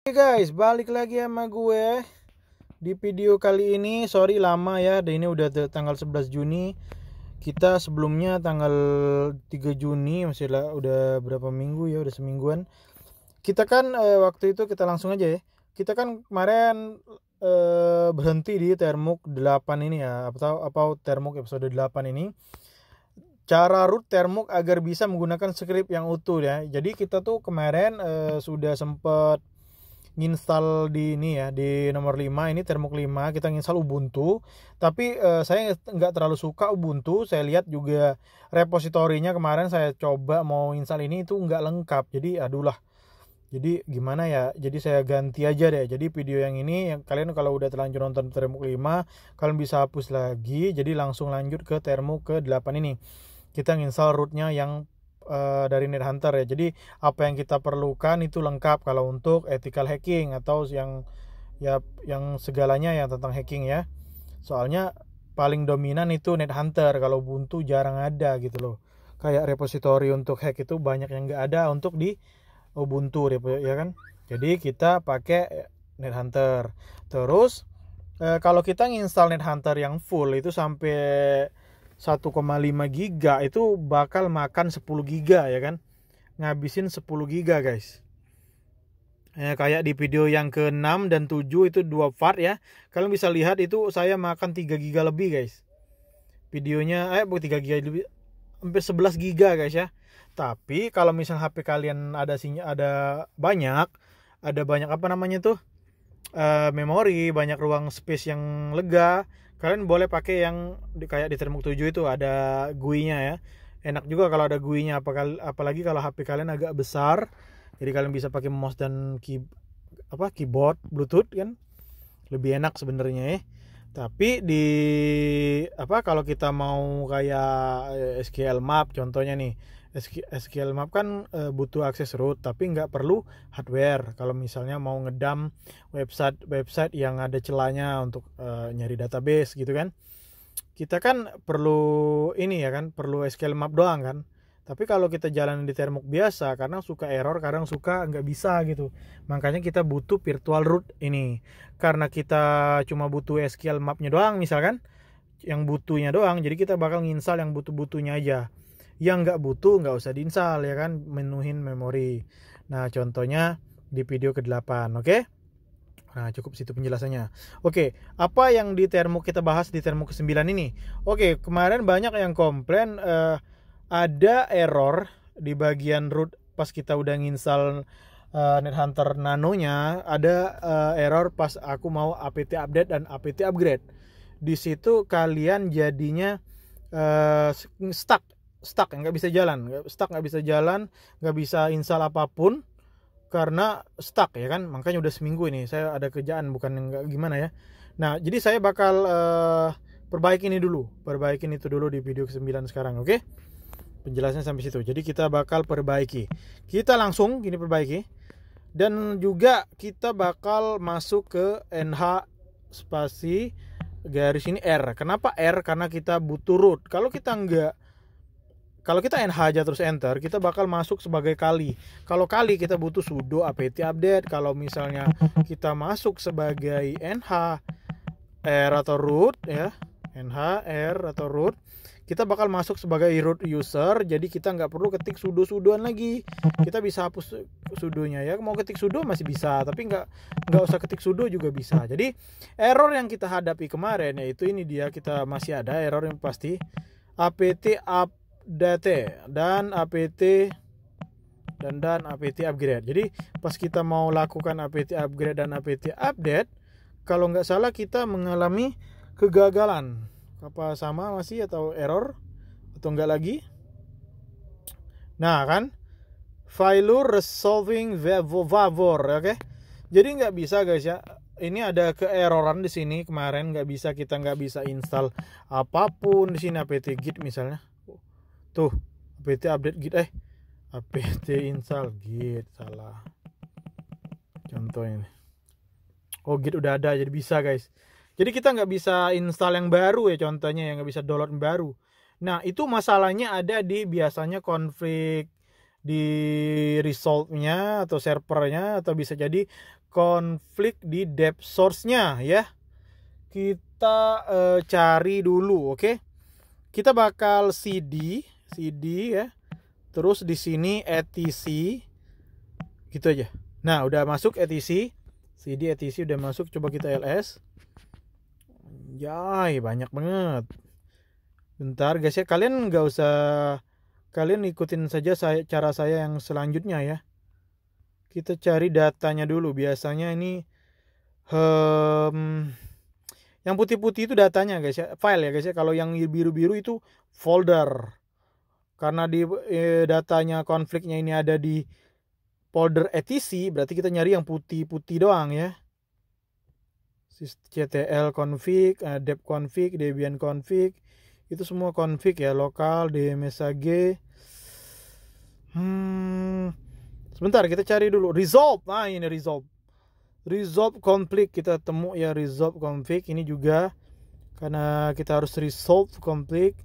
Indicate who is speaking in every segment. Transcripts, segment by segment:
Speaker 1: Oke guys, balik lagi sama gue di video kali ini. Sorry lama ya, dan ini udah tanggal 11 Juni. Kita sebelumnya tanggal 3 Juni, masih lah udah berapa minggu ya, udah semingguan. Kita kan waktu itu kita langsung aja ya. Kita kan kemarin berhenti di Termuk 8 ini ya, apa Termuk episode 8 ini. Cara root Termuk agar bisa menggunakan script yang utuh ya. Jadi kita tuh kemarin sudah sempet nginstal di ini ya, di nomor 5 ini Termuk 5 kita nginstal Ubuntu, tapi saya nggak terlalu suka Ubuntu. Saya lihat juga repositorinya kemarin saya coba mau install ini itu nggak lengkap, jadi aduh lah, jadi gimana ya, jadi saya ganti aja deh. Jadi video yang ini yang kalian kalau udah terlanjur nonton Termuk 5 kalian bisa hapus lagi, jadi langsung lanjut ke Termuk ke 8 ini. Kita nginstal rootnya yang dari NetHunter ya. Jadi apa yang kita perlukan itu lengkap kalau untuk ethical hacking atau yang segalanya yang tentang hacking ya. Soalnya paling dominan itu NetHunter, kalau Ubuntu jarang ada gitu loh. Kayak repository untuk hack itu banyak yang nggak ada untuk di Ubuntu ya kan. Jadi kita pakai NetHunter. Terus kalau kita nginstal NetHunter yang full itu sampai 1,5 giga itu bakal makan 10 giga ya kan, ngabisin 10 giga guys. Kayak di video yang ke-6 dan 7 itu 2 part ya, kalian bisa lihat itu saya makan 3 giga lebih guys. Videonya 3 giga lebih, hampir 11 giga guys ya. Tapi kalau misal HP kalian ada banyak apa namanya tuh, memori, banyak ruang space yang lega, kalian boleh pakai yang kayak di Termuk 7 itu ada GUI-nya ya. Enak juga kalau ada GUI-nya, apalagi kalau HP kalian agak besar. Jadi kalian bisa pakai mouse dan keyboard Bluetooth kan. Lebih enak sebenarnya ya. Tapi kalau kita mau kayak SQL Map contohnya nih. SQL Map kan butuh akses root, tapi nggak perlu hardware. Kalau misalnya mau ngedump website yang ada celahnya untuk nyari database gitu kan, kita kan perlu ini ya kan, perlu SQL Map doang kan. Tapi kalau kita jalan di Termuk biasa, kadang suka error, kadang suka nggak bisa gitu. Makanya kita butuh virtual root ini. Karena kita cuma butuh SQL Map-nya doang misalkan, yang butuhnya doang, jadi kita bakal nginstal yang butuh-butuhnya aja. Yang nggak butuh nggak usah diinstal ya kan, menuhin memori. Nah contohnya di video ke-8, oke? Nah cukup situ penjelasannya. Oke, apa yang di Termuk kita bahas di Termuk ke-9 ini? Oke, kemarin banyak yang komplain ada error di bagian root pas kita udah nginstal NetHunter Nano-nya, ada error pas aku mau apt update dan apt upgrade. Di situ kalian jadinya stuck, nggak bisa jalan, nggak bisa install apapun karena stuck ya kan. Makanya udah seminggu ini saya ada kerjaan, bukan nggak gimana ya. Nah jadi saya bakal perbaikin itu dulu di video ke-9 sekarang, oke? Penjelasannya sampai situ. Jadi kita bakal perbaiki, kita langsung gini perbaiki, dan juga kita bakal masuk ke nh spasi garis ini R. Kenapa R? Karena kita butuh root. Kalau kita nh aja terus enter, kita bakal masuk sebagai kali. Kalau kali kita butuh sudo apt update. Kalau misalnya kita masuk sebagai nh r atau root ya, nh r atau root, kita bakal masuk sebagai root user. Jadi kita nggak perlu ketik sudo-sudoan lagi. Kita bisa hapus sudonya ya. Mau ketik sudo masih bisa, tapi nggak usah ketik sudo juga bisa. Jadi error yang kita hadapi kemarin yaitu ini dia, kita masih ada error yang pasti apt update dan apt upgrade. Jadi pas kita mau lakukan apt upgrade dan apt update, kalau nggak salah kita mengalami kegagalan. Apa sama masih atau error atau enggak lagi? Nah kan, failure resolving vavor, oke? Jadi nggak bisa guys ya. Ini ada keeroran di sini kemarin, kita nggak bisa install apapun di sini. Apt git misalnya, tuh apt update git, apt install git, salah contoh ini. Oh git udah ada, jadi bisa guys. Jadi kita nggak bisa install yang baru ya, contohnya yang nggak bisa download yang baru. Nah itu masalahnya ada di biasanya config di resolve-nya atau servernya, atau bisa jadi konflik di dev source-nya ya. Kita cari dulu, oke? Kita bakal cd ya. Terus di sini etc gitu aja. Nah, udah masuk etc. cd etc udah masuk, coba kita ls. Yay, banyak banget. Bentar guys ya, kalian nggak usah, kalian ikutin saja cara saya yang selanjutnya ya. Kita cari datanya dulu. Biasanya ini yang putih-putih itu datanya guys ya, file ya guys ya. Kalau yang biru-biru itu folder. Karena di datanya konfliknya ini ada di folder etc, berarti kita nyari yang putih-putih doang ya. ctl config, dep config, debian config, itu semua config ya, lokal, dmsag. Sebentar, kita cari dulu resolve. Nah, ini resolve config, kita temu ya resolve config ini juga, karena kita harus resolve config.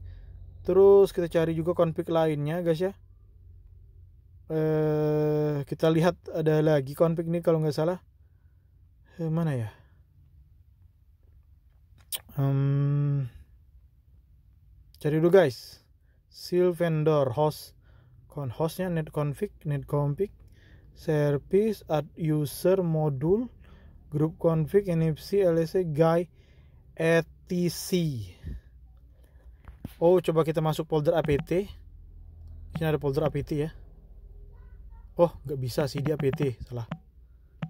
Speaker 1: Terus kita cari juga config lainnya guys ya. Kita lihat ada lagi config ini kalau nggak salah. Mana ya? Cari dulu guys. Seal vendor host, hostnya netconfig, service add user module, group config, nfc, lsc, guy, etc. Oh, coba kita masuk folder apt. Sini ada folder apt ya. Oh, nggak bisa cd apt, salah.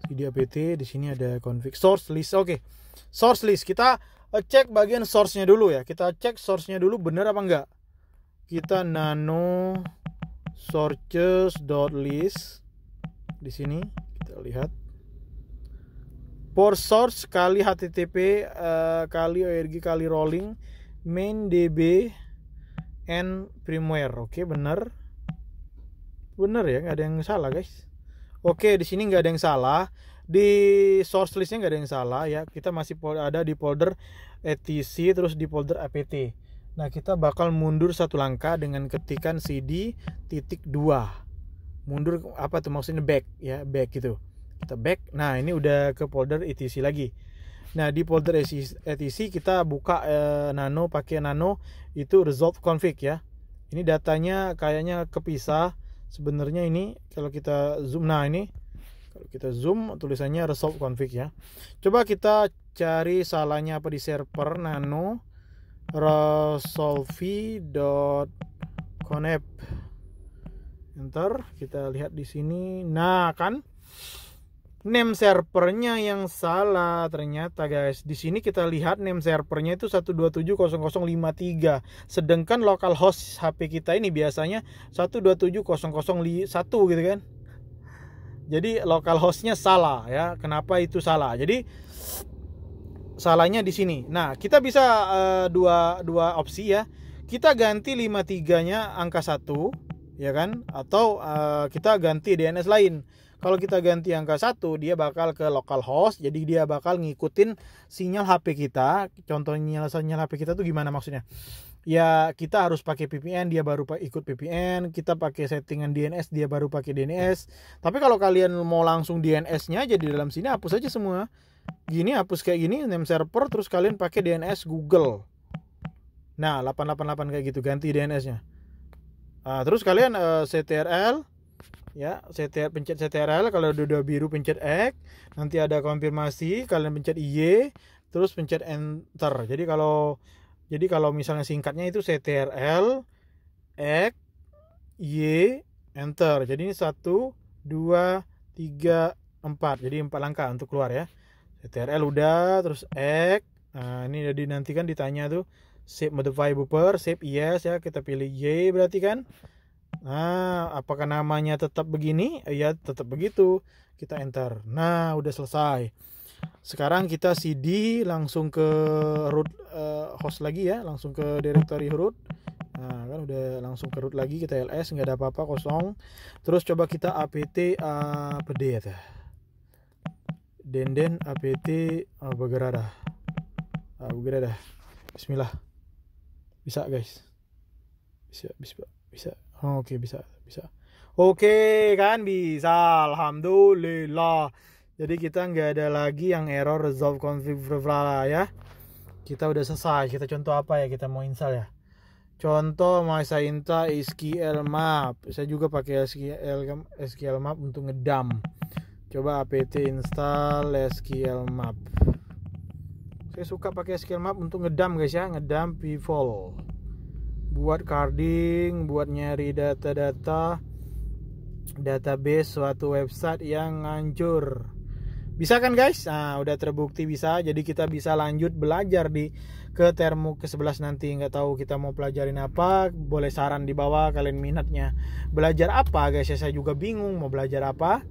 Speaker 1: Cd apt, di sini ada config source list. Oke. Source list, kita cek bagian source-nya dulu ya. Kita cek source-nya dulu bener apa enggak. Kita nano sources.list. Di sini kita lihat. For source kali http kali org kali rolling main db and firmware. Oke, bener. Bener ya, nggak ada yang salah guys. Oke, di sini nggak ada yang salah. Di source listnya nggak ada yang salah ya. Kita masih ada di folder etc, terus di folder apt. Nah, kita bakal mundur satu langkah dengan ketikan cd.2. Mundur apa tuh maksudnya, back ya, back gitu. Kita back. Nah, ini udah ke folder etc lagi. Nah, di folder etc kita buka nano, pakai nano itu resolve config ya. Ini datanya kayaknya kepisah. Sebenarnya ini kalau kita zoom, nah ini kalau kita zoom tulisannya resolve config ya. Coba kita cari salahnya apa di server nano resolve.conf. Enter, kita lihat di sini. Nah, kan name servernya yang salah ternyata guys. Di sini kita lihat name servernya itu 127.0053, sedangkan localhost HP kita ini biasanya 127.0.0.1 gitu kan. Jadi localhostnya salah ya. Kenapa itu salah? Jadi salahnya di sini. Nah, kita bisa dua opsi ya. Kita ganti 53-nya angka 1 ya kan, atau kita ganti DNS lain. Kalau kita ganti angka 1, dia bakal ke localhost, jadi dia bakal ngikutin sinyal HP kita. Contohnya sinyal HP kita tuh gimana maksudnya? Ya, kita harus pakai VPN, dia baru ikut VPN. Kita pakai settingan DNS, dia baru pakai DNS. Tapi kalau kalian mau langsung DNS-nya aja di dalam sini, hapus aja semua. Gini, hapus kayak gini, name server, terus kalian pakai DNS Google. Nah, 888 kayak gitu, ganti DNS-nya. Nah, terus kalian ctrl ya, pencet ctrl, kalau udah biru pencet X, nanti ada konfirmasi, kalian pencet Y, terus pencet enter. Jadi kalau misalnya singkatnya itu ctrl X Y enter. Jadi ini 1 2 3 4. Jadi 4 langkah untuk keluar ya. ctrl udah, terus X. Nah, ini jadi nanti kan ditanya tuh save modify buffer, save yes ya, kita pilih Y berarti kan. Nah, apakah namanya tetap begini? Ya, tetap begitu. Kita enter. Nah, udah selesai. Sekarang kita cd langsung ke root host lagi ya, langsung ke directory root. Nah, kan udah langsung ke root lagi, kita ls, nggak ada apa-apa, kosong. Terus coba kita apt update ya. Denden apt bergerada. Bismillah. Bisa guys. Bisa. Oh, oke, bisa. Oke kan bisa, alhamdulillah. Jadi kita nggak ada lagi yang error resolve config ya. Kita udah selesai. Kita contoh apa ya kita mau install ya? Contoh Masainta SQL Map. Saya juga pakai SQL Map untuk ngedump. Coba apt install SQL Map. Saya suka pakai SQL Map untuk ngedump guys ya, ngedump pivot. Buat carding, buat nyari data-data database suatu website yang hancur. Bisa kan guys? Nah, udah terbukti bisa. Jadi kita bisa lanjut belajar ke termo ke-11 nanti. Nggak tahu kita mau pelajarin apa. Boleh saran di bawah kalian minatnya. Belajar apa guys? Saya juga bingung mau belajar apa.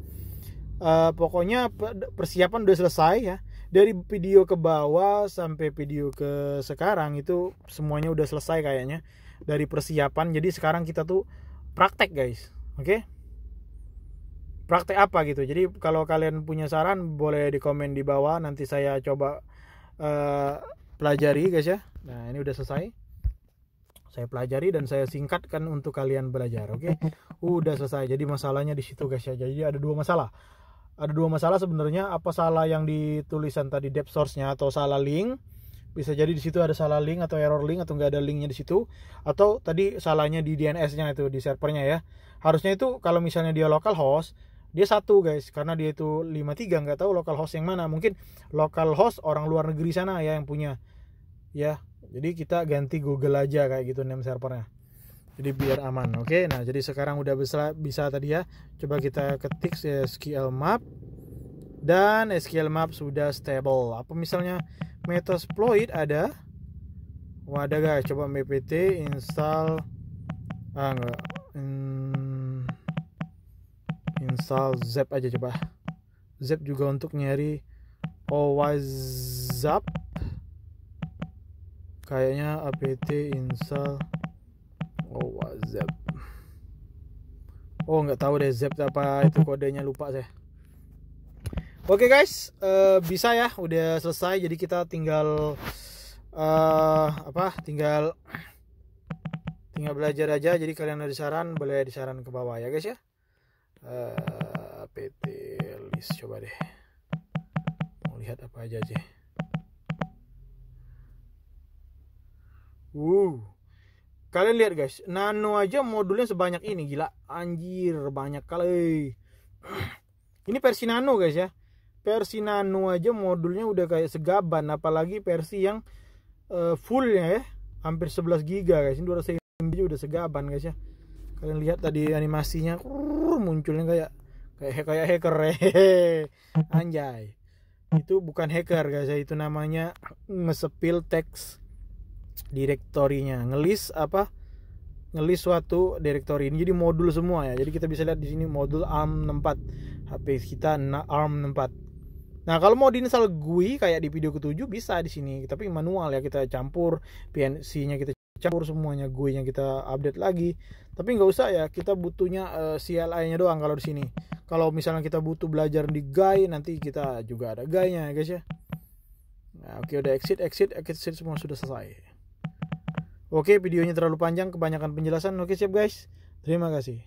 Speaker 1: Pokoknya persiapan udah selesai ya. Dari video ke bawah sampai video ke sekarang itu semuanya udah selesai kayaknya. Dari persiapan. Jadi sekarang kita tuh praktek guys. Oke? Praktek apa gitu. Jadi kalau kalian punya saran boleh di komen di bawah, nanti saya coba pelajari guys ya. Nah ini udah selesai, saya pelajari dan saya singkatkan untuk kalian belajar. Oke, udah selesai. Jadi masalahnya di situ guys ya. Jadi ada dua masalah sebenarnya. Apa salah yang ditulisan tadi depth source-nya atau salah link? Bisa jadi di situ ada salah link atau error link atau nggak ada linknya di situ, atau tadi salahnya di DNS-nya itu di servernya ya. Harusnya itu kalau misalnya dia localhost dia 1 guys, karena dia itu 53, nggak tahu localhost yang mana. Mungkin localhost orang luar negeri sana ya yang punya ya. Jadi kita ganti Google aja kayak gitu name servernya, jadi biar aman. Oke, nah jadi sekarang udah bisa tadi ya. Coba kita ketik SQL Map dan SQL Map sudah stable. Apa misalnya Metasploit ada? Ada guys, coba mpt install enggak, install zap aja coba. Zap juga untuk nyari OWASP. Kayaknya apt install OWASP. Oh nggak tahu deh zap apa itu kodenya, lupa saya. Oke guys, bisa ya, udah selesai. Jadi kita tinggal tinggal belajar aja. Jadi kalian ada saran boleh disaran ke bawah ya guys ya. apt list coba deh, mau lihat apa aja sih. Kalian lihat guys, nano aja modulnya sebanyak ini, gila anjir, banyak kali. Ini versi nano guys ya. Versi nano aja modulnya udah kayak segaban, apalagi versi yang fullnya ya, hampir 11 giga guys. Ini 200 MB udah segaban guys ya. Kalian lihat tadi animasinya munculnya kayak hacker. Anjay. Itu bukan hacker guys ya, itu namanya nge-spill teks direktorinya, ngelis suatu direktori ini jadi modul semua ya. Jadi kita bisa lihat di sini modul ARM64, HP kita ARM64. Nah, kalau mau diinstal GUI kayak di video ke-7 bisa di sini, tapi manual ya, kita campur PNC-nya, kita campur semuanya, GUI-nya kita update lagi. Tapi nggak usah ya, kita butuhnya CLI-nya doang kalau di sini. Kalau misalnya kita butuh belajar di GUI, nanti kita juga ada GUI-nya ya guys ya. Nah, oke, udah exit semua sudah selesai. Oke, videonya terlalu panjang, kebanyakan penjelasan. Oke, siap guys. Terima kasih.